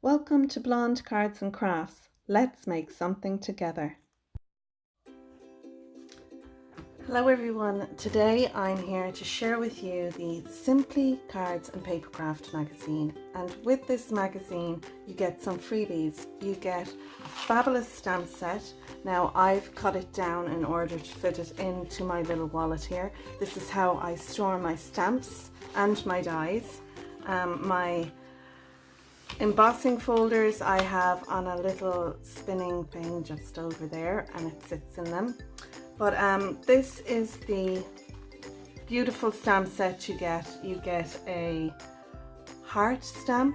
Welcome to Blonde Cards and Crafts. Let's make something together. Hello everyone, today I'm here to share with you the Simply Cards and Papercraft magazine, and with this magazine you get some freebies. You get a fabulous stamp set. Now I've cut it down in order to fit it into my little wallet here. This is how I store my stamps and my dies. My embossing folders I have on a little spinning thing just over there, and it sits in them. But this is the beautiful stamp set you get. You get a heart stamp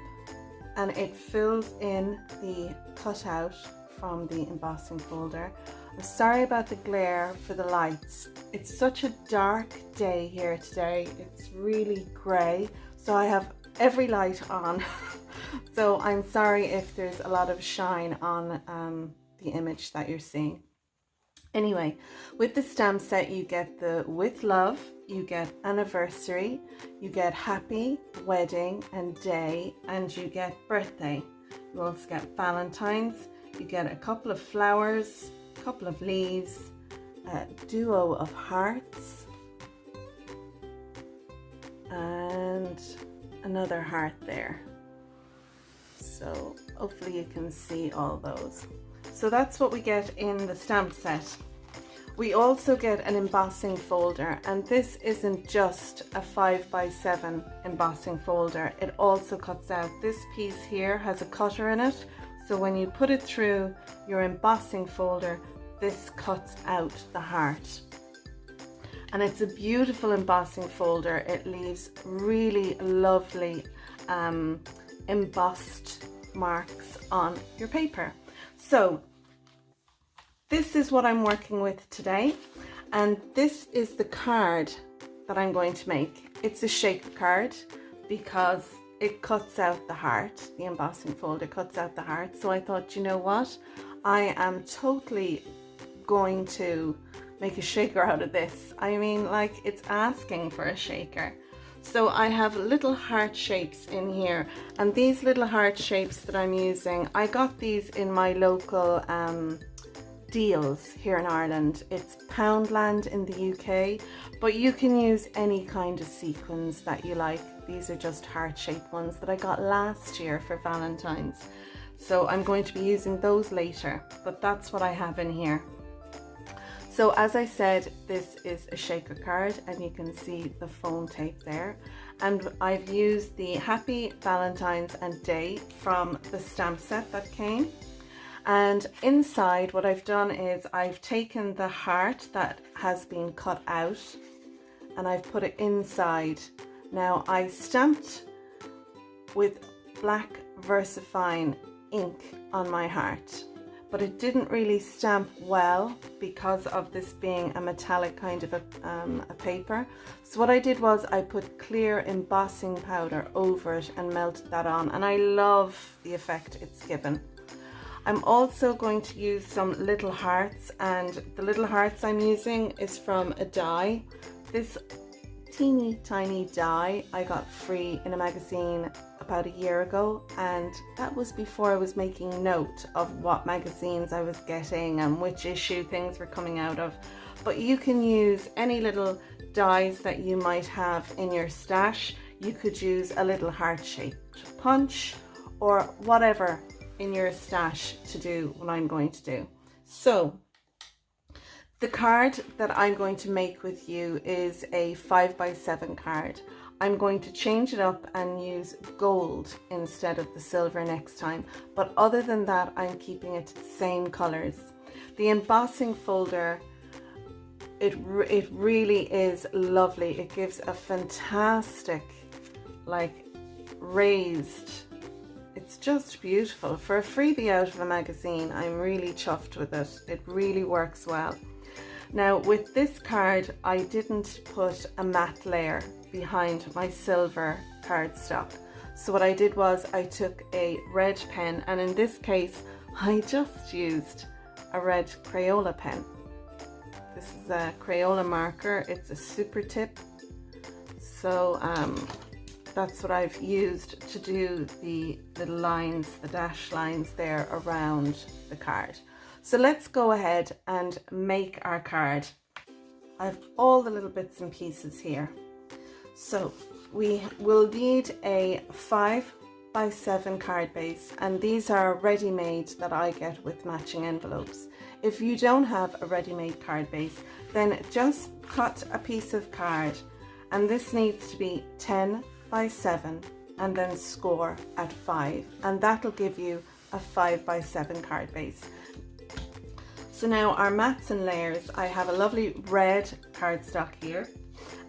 and it fills in the cutout from the embossing folder. I'm sorry about the glare for the lights. It's such a dark day here today. It's really grey, so I have every light on. So I'm sorry if there's a lot of shine on the image that you're seeing. Anyway, with the stamp set you get the With Love, you get Anniversary, you get Happy, Wedding and Day, and you get Birthday. You also get Valentine's, you get a couple of flowers, a couple of leaves, a duo of hearts, and another heart there. So hopefully you can see all those. So that's what we get in the stamp set. We also get an embossing folder, and this isn't just a 5x7 embossing folder. It also cuts out. This piece here has a cutter in it, so when you put it through your embossing folder, this cuts out the heart. And it's a beautiful embossing folder. It leaves really lovely embossed marks on your paper. So this is what I'm working with today, and this is the card that I'm going to make. It's a shaker card because it cuts out the heart. The embossing folder cuts out the heart, so I thought, you know what, I am totally going to make a shaker out of this. I mean, like, it's asking for a shaker. So I have little heart shapes in here, and these little heart shapes that I'm using, I got these in my local deals here in Ireland. It's Poundland in the UK, but you can use any kind of sequins that you like. These are just heart shaped ones that I got last year for Valentine's. So I'm going to be using those later, but that's what I have in here. So as I said, this is a shaker card, and you can see the foam tape there. And I've used the Happy, Valentine's and Day from the stamp set that came. And inside what I've done is I've taken the heart that has been cut out and I've put it inside. Now I stamped with black VersaFine ink on my heart, but it didn't really stamp well because of this being a metallic kind of a paper. So what I did was I put clear embossing powder over it and melted that on, and I love the effect it's given. I'm also going to use some little hearts, and the little hearts I'm using is from a die. This teeny tiny die I got free in a magazine about a year ago, and that was before I was making note of what magazines I was getting and which issue things were coming out of. But you can use any little dies that you might have in your stash. You could use a little heart-shaped punch or whatever in your stash to do what I'm going to do. So the card that I'm going to make with you is a 5x7 card. I'm going to change it up and use gold instead of the silver next time, but other than that I'm keeping it the same colors. The embossing folder, it really is lovely. It gives a fantastic, like, raised, it's just beautiful. For a freebie out of a magazine, I'm really chuffed with it. It really works well. Now with this card, I didn't put a matte layer behind my silver cardstock. So what I did was I took a red pen, and in this case, I just used a red Crayola pen. This is a Crayola marker. It's a Supertip. So that's what I've used to do the lines, the dash lines there around the card. So let's go ahead and make our card. I have all the little bits and pieces here. So we will need a 5x7 card base, and these are ready-made that I get with matching envelopes. If you don't have a ready-made card base, then just cut a piece of card, and this needs to be 10x7 and then score at 5, and that'll give you a 5x7 card base. So now our mats and layers, I have a lovely red cardstock here,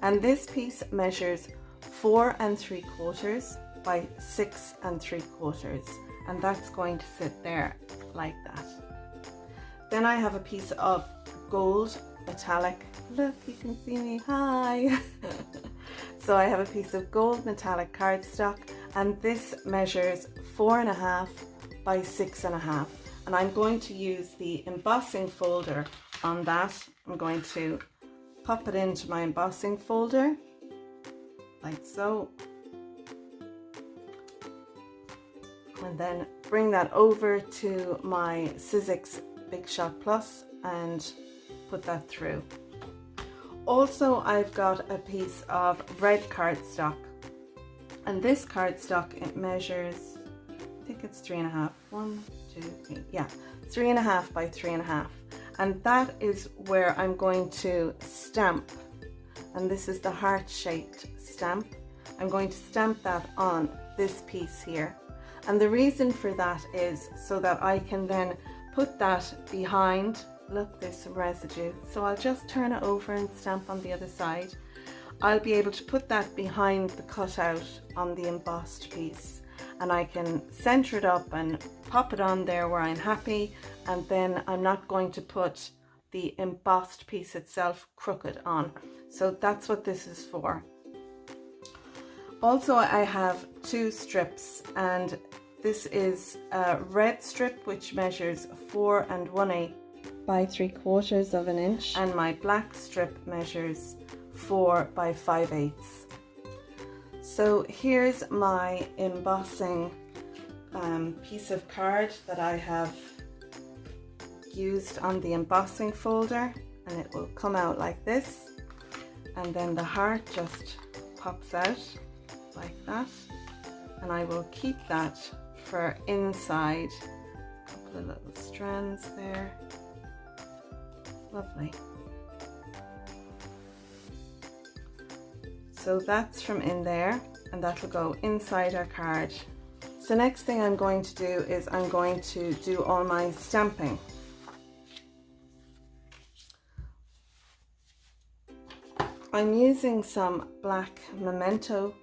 and this piece measures 4 3/4 by 6 3/4, and that's going to sit there like that. Then I have a piece of gold metallic, look, you can see me, hi. So I have a piece of gold metallic cardstock, and this measures 4.5 by 6.5, and I'm going to use the embossing folder on that. I'm going to pop it into my embossing folder like so, and then bring that over to my Sizzix Big Shot Plus and put that through. Also, I've got a piece of red cardstock, and this cardstock, it measures, I think it's 3.5, 1, 2, 3, yeah, 3.5 by 3.5, and that is where I'm going to stamp, and this is the heart-shaped stamp. I'm going to stamp that on this piece here, and the reason for that is so that I can then put that behind. Look, there's some residue, so I'll just turn it over and stamp on the other side. I'll be able to put that behind the cutout on the embossed piece, and I can center it up and pop it on there where I'm happy, and then I'm not going to put the embossed piece itself crooked on. So that's what this is for. Also, I have 2 strips, and this is a red strip which measures 4 1/8 by 3/4 of an inch, and my black strip measures 4 by 5/8. So here's my embossing piece of card that I have used on the embossing folder, and it will come out like this, and then the heart just pops out like that, and I will keep that for inside. A couple of little strands there. Lovely. So that's from in there, and that'll go inside our card. So next thing I'm going to do is I'm going to do all my stamping. I'm using some black Memento,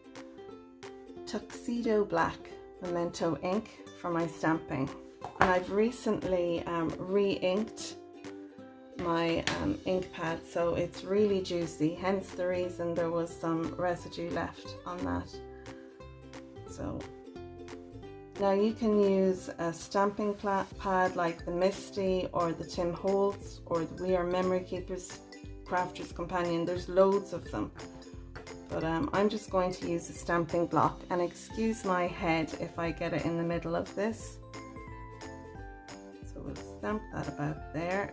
Tuxedo black Memento ink for my stamping, and I've recently re-inked my ink pad, so it's really juicy, hence the reason there was some residue left on that. So now you can use a stamping pad like the Misty or the Tim Holtz or the We Are Memory Keepers Crafter's Companion. There's loads of them, but I'm just going to use a stamping block, and excuse my head if I get it in the middle of this. So we'll stamp that about there.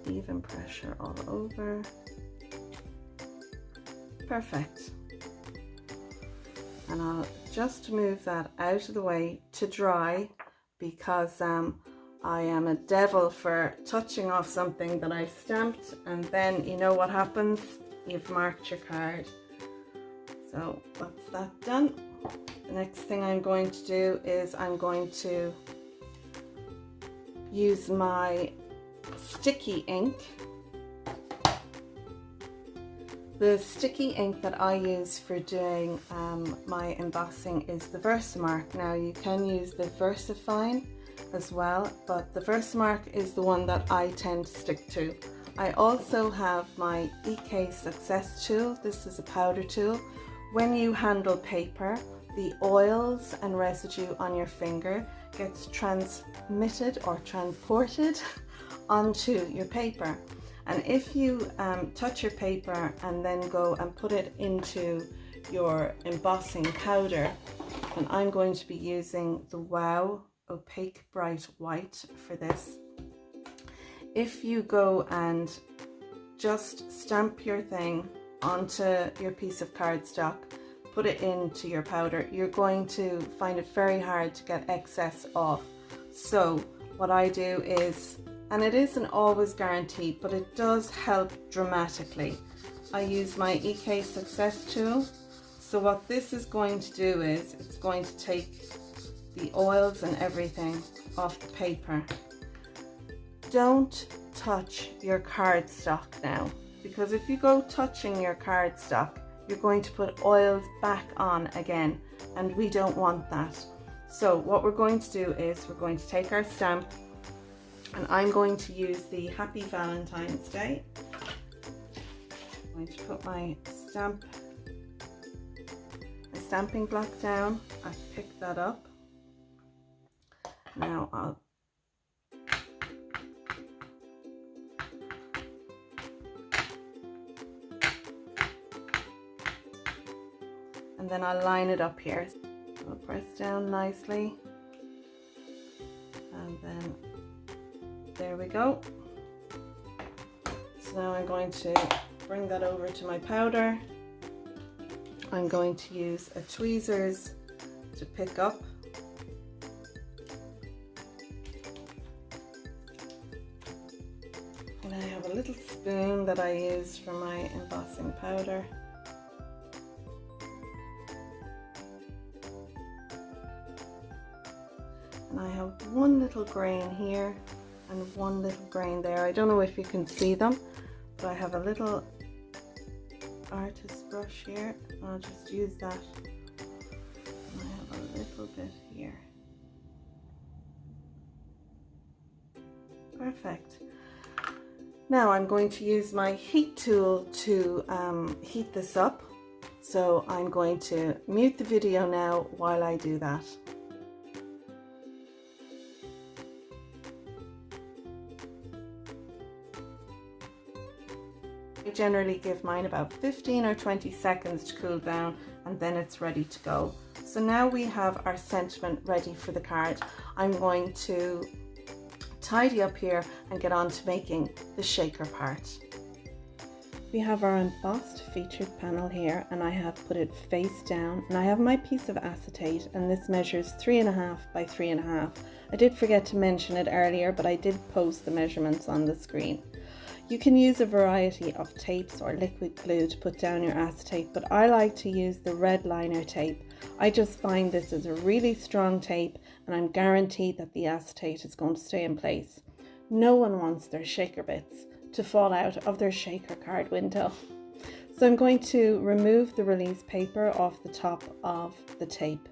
Even pressure all over. Perfect. And I'll just move that out of the way to dry, because I am a devil for touching off something that I've stamped, and then you know what happens, you've marked your card. So that's that done. The next thing I'm going to do is I'm going to use my sticky ink. The sticky ink that I use for doing my embossing is the Versamark. Now you can use the VersaFine as well, but the Versamark is the one that I tend to stick to. I also have my EK Success tool. This is a powder tool. When you handle paper, the oils and residue on your finger gets transmitted or transported onto your paper, And if you touch your paper and then go and put it into your embossing powder, and I'm going to be using the Wow Opaque Bright White for this. If you go and just stamp your thing onto your piece of cardstock, put it into your powder, you're going to find it very hard to get excess off. So what I do is, and it isn't always guaranteed, but it does help dramatically, I use my EK Success tool. So what this is going to do is it's going to take the oils and everything off the paper. Don't touch your cardstock now, because if you go touching your cardstock, you're going to put oils back on again, and we don't want that. So what we're going to do is we're going to take our stamp, and I'm going to use the Happy Valentine's Day. I'm going to put my stamping block down. I've picked that up. Now I'll and then I'll line it up here. I'll press down nicely, and then there we go. So now I'm going to bring that over to my powder. I'm going to use a tweezers to pick up. And I have a little spoon that I use for my embossing powder. And I have one little grain here and one little grain there. I don't know if you can see them, but I have a little artist brush here. I'll just use that. And I have a little bit here. Perfect. Now I'm going to use my heat tool to heat this up. So I'm going to mute the video now while I do that. I generally give mine about 15 or 20 seconds to cool down, and then it's ready to go. So now we have our sentiment ready for the card. I'm going to tidy up here and get on to making the shaker part. We have our embossed featured panel here, and I have put it face down, and I have my piece of acetate, and this measures 3.5 by 3.5. I did forget to mention it earlier, but I did post the measurements on the screen. You can use a variety of tapes or liquid glue to put down your acetate, but I like to use the red liner tape. I just find this is a really strong tape, and I'm guaranteed that the acetate is going to stay in place. No one wants their shaker bits to fall out of their shaker card window. So I'm going to remove the release paper off the top of the tape.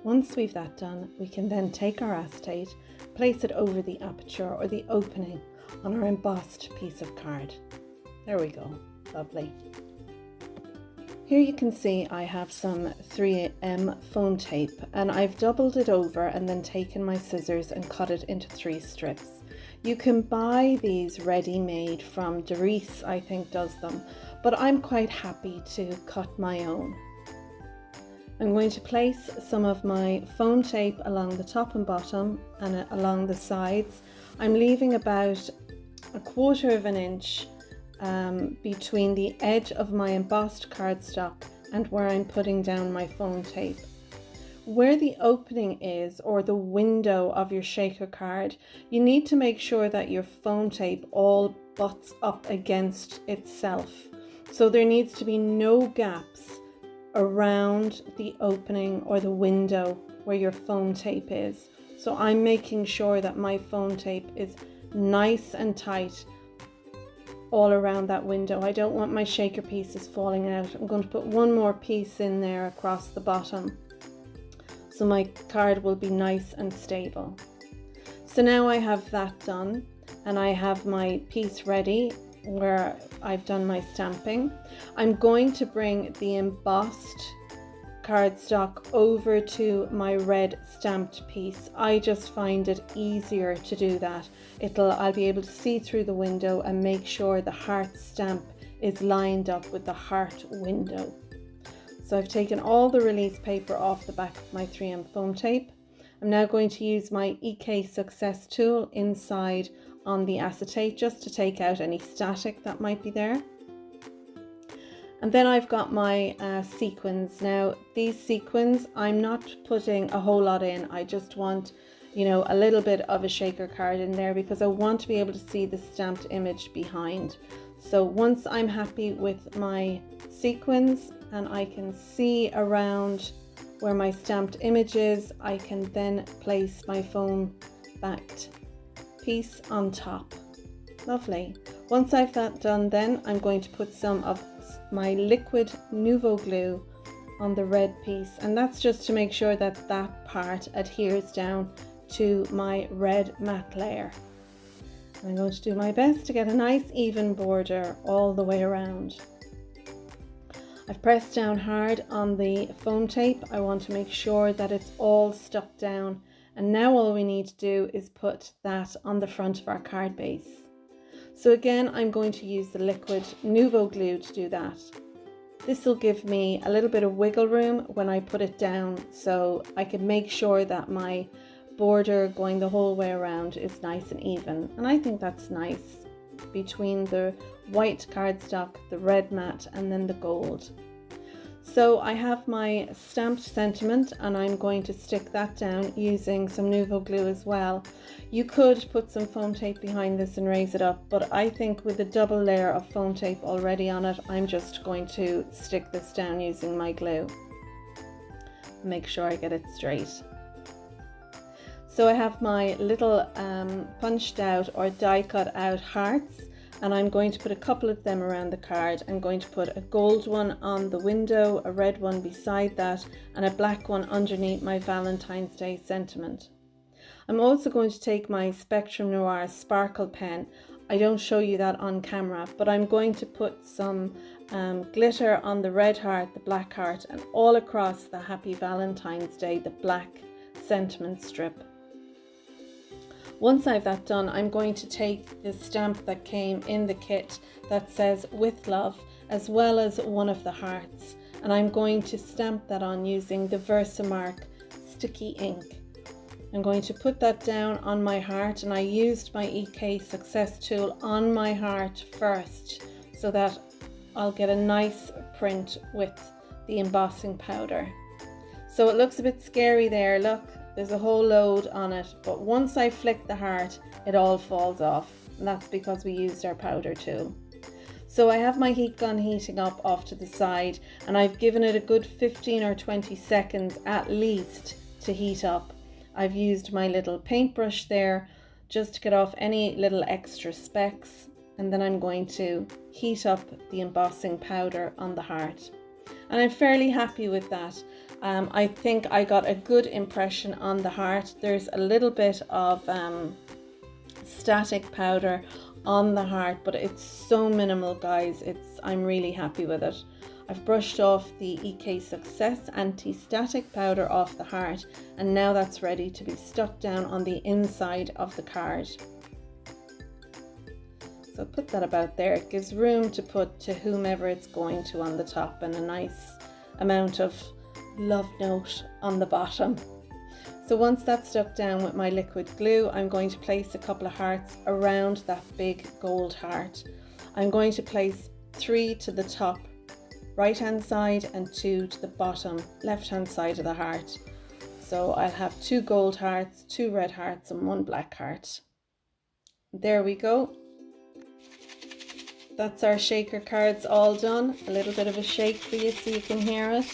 Once we've that done, we can then take our acetate, place it over the aperture or the opening on our embossed piece of card. There we go, lovely. Here you can see I have some 3M foam tape, and I've doubled it over and then taken my scissors and cut it into 3 strips. You can buy these ready-made from Doris, I think does them, but I'm quite happy to cut my own. I'm going to place some of my foam tape along the top and bottom and along the sides. I'm leaving about 1/4 inch between the edge of my embossed cardstock and where I'm putting down my foam tape. Where the opening is, or the window of your shaker card, you need to make sure that your foam tape all butts up against itself. So there needs to be no gaps around the opening or the window where your foam tape is. So I'm making sure that my foam tape is nice and tight all around that window. I don't want my shaker pieces falling out. I'm going to put one more piece in there across the bottom, so my card will be nice and stable. So now I have that done, and I have my piece ready where I've done my stamping. I'm going to bring the embossed cardstock over to my red stamped piece. I just find it easier to do that. I'll be able to see through the window and make sure the heart stamp is lined up with the heart window. So I've taken all the release paper off the back of my 3M foam tape. I'm now going to use my EK Success tool inside on the acetate just to take out any static that might be there. And then I've got my sequins. Now these sequins, I'm not putting a whole lot in. I just want, you know, a little bit of a shaker card in there because I want to be able to see the stamped image behind. So once I'm happy with my sequins and I can see around where my stamped image is, I can then place my foam backed piece on top. Lovely. Once I've that done, then I'm going to put some of my liquid Nuvo Glue on the red piece, and that's just to make sure that that part adheres down to my red matte layer. I'm going to do my best to get a nice even border all the way around. I've pressed down hard on the foam tape. I want to make sure that it's all stuck down, and now all we need to do is put that on the front of our card base. So again, I'm going to use the liquid Nuvo Glue to do that. This will give me a little bit of wiggle room when I put it down, so I can make sure that my border going the whole way around is nice and even. And I think that's nice between the white cardstock, the red matte, and then the gold. So I have my stamped sentiment and I'm going to stick that down using some Nuvo Glue as well. You could put some foam tape behind this and raise it up, but I think with a double layer of foam tape already on it, I'm just going to stick this down using my glue. Make sure I get it straight. So I have my little punched out or die cut out hearts, and I'm going to put a couple of them around the card. I'm going to put a gold one on the window, a red one beside that, and a black one underneath my Valentine's Day sentiment. I'm also going to take my Spectrum Noir sparkle pen. I don't show you that on camera, but I'm going to put some glitter on the red heart, the black heart, and all across the Happy Valentine's Day, the black sentiment strip. Once I've that done, I'm going to take the stamp that came in the kit that says "With Love," as well as one of the hearts, and I'm going to stamp that on using the Versamark sticky ink. I'm going to put that down on my heart, and I used my EK Success tool on my heart first so that I'll get a nice print with the embossing powder. So it looks a bit scary there, look. There's a whole load on it, but once I flick the heart, it all falls off, and that's because we used our powder tool. So I have my heat gun heating up off to the side, and I've given it a good 15 or 20 seconds at least to heat up. I've used my little paintbrush there just to get off any little extra specks, and then I'm going to heat up the embossing powder on the heart. And I'm fairly happy with that. I think I got a good impression on the heart. There's a little bit of static powder on the heart, but it's so minimal, guys. I'm really happy with it. I've brushed off the EK Success anti-static powder off the heart, and now that's ready to be stuck down on the inside of the card. So put that about there. It gives room to put to whomever it's going to on the top, and a nice amount of love note on the bottom. So once that's stuck down with my liquid glue, I'm going to place a couple of hearts around that big gold heart. I'm going to place 3 to the top right hand side and 2 to the bottom left hand side of the heart. So I'll have 2 gold hearts, 2 red hearts, and 1 black heart. There we go. That's our shaker cards all done. A little bit of a shake for you so you can hear it.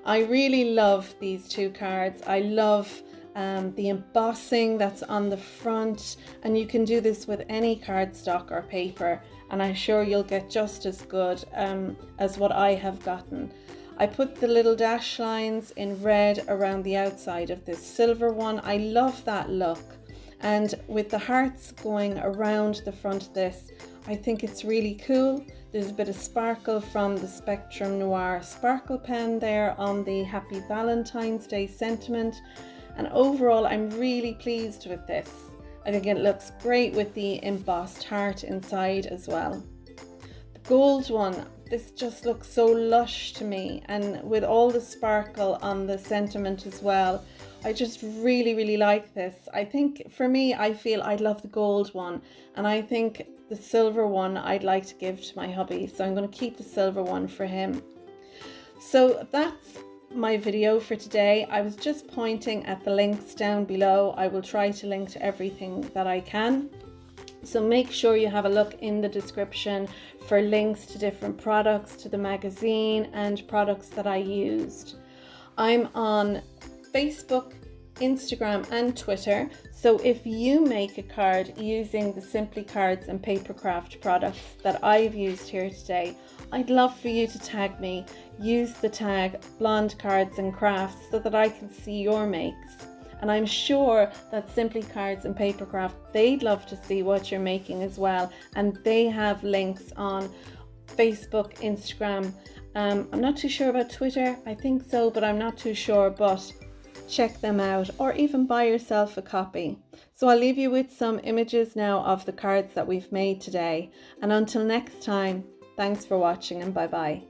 I really love these 2 cards. I love the embossing that's on the front, and you can do this with any cardstock or paper, and I'm sure you'll get just as good as what I have gotten. I put the little dash lines in red around the outside of this silver one. I love that look, and with the hearts going around the front of this, I think it's really cool. There's a bit of sparkle from the Spectrum Noir sparkle pen there on the Happy Valentine's Day sentiment. And overall, I'm really pleased with this. I think it looks great with the embossed heart inside as well. The gold one, this just looks so lush to me, and with all the sparkle on the sentiment as well. I just really like this. I think for me, I feel I'd love the gold one, and I think the silver one I'd like to give to my hubby, so I'm going to keep the silver one for him. So that's my video for today. I was just pointing at the links down below. I will try to link to everything that I can. So make sure you have a look in the description for links to different products, to the magazine and products that I used. I'm on Facebook, Instagram and Twitter. So if you make a card using the Simply Cards and Papercraft products that I've used here today, I'd love for you to tag me. Use the tag Blonde Cards and Crafts so that I can see your makes. And I'm sure that Simply Cards and Papercraft, they'd love to see what you're making as well. And they have links on Facebook, Instagram. I'm not too sure about Twitter. I think so, but I'm not too sure. But check them out, or even buy yourself a copy. So I'll leave you with some images now of the cards that we've made today. And until next time, thanks for watching and bye bye.